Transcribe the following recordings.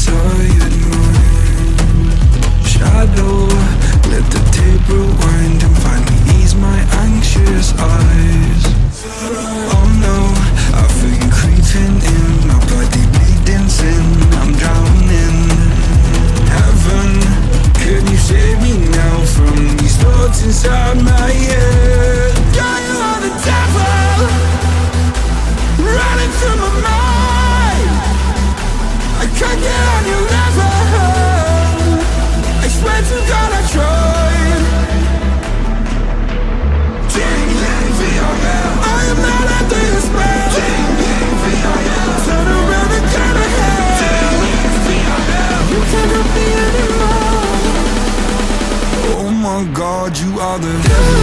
Tired mind, shadow, let the tape rewind and finally ease my anxious eyes. Oh no, I feel you creeping in, my body bleeding sin, I'm drowning. Heaven, can you save me now from these thoughts inside my head? God, you are the devil, running through my mind. I can't get on your level, I swear to God I tried. Ding, ding, VRL, I am not under your spell. Ding, ding, VRL, turn around and turn ahead. Ding, ding, VRL, you can't help me anymore. Oh my God, you are the devil.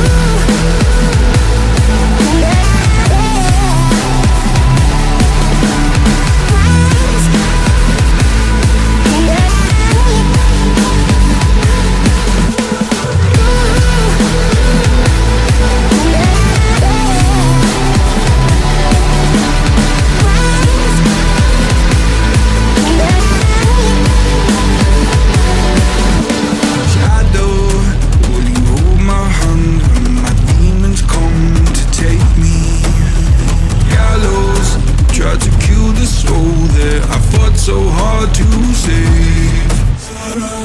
So hard to save,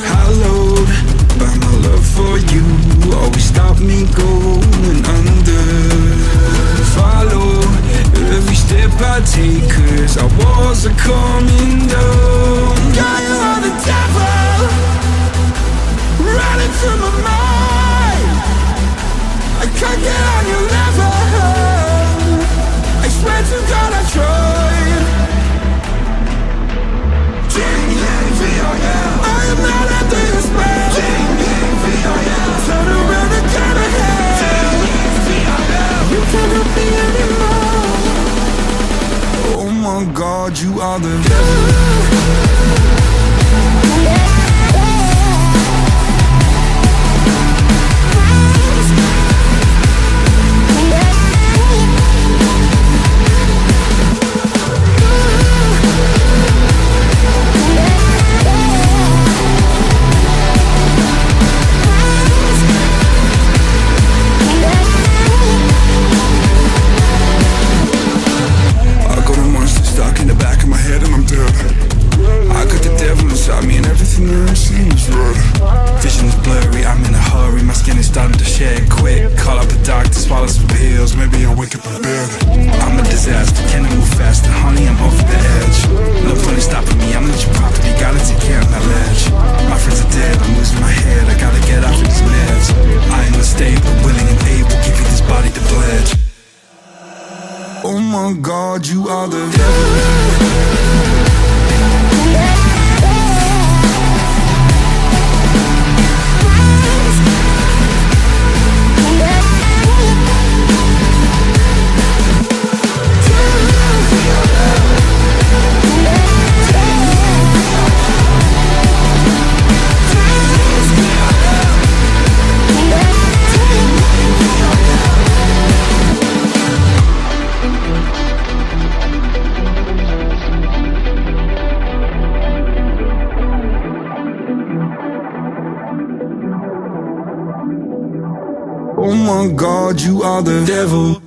hallowed by my love for you, always stop me going under. Follow every step I take, cause our walls are coming down. God, you are the devil, running through my mind. I can't get on your level, I swear to God I tried. Ding, ding, VRL, I am not under your spell. Ding, ding, VRL, turn around and turn ahead. Ding, ding, VRL, you can't help me anymore. Oh my God, you are the devil. Oh my God, you are the devil. Oh my God, you are the devil.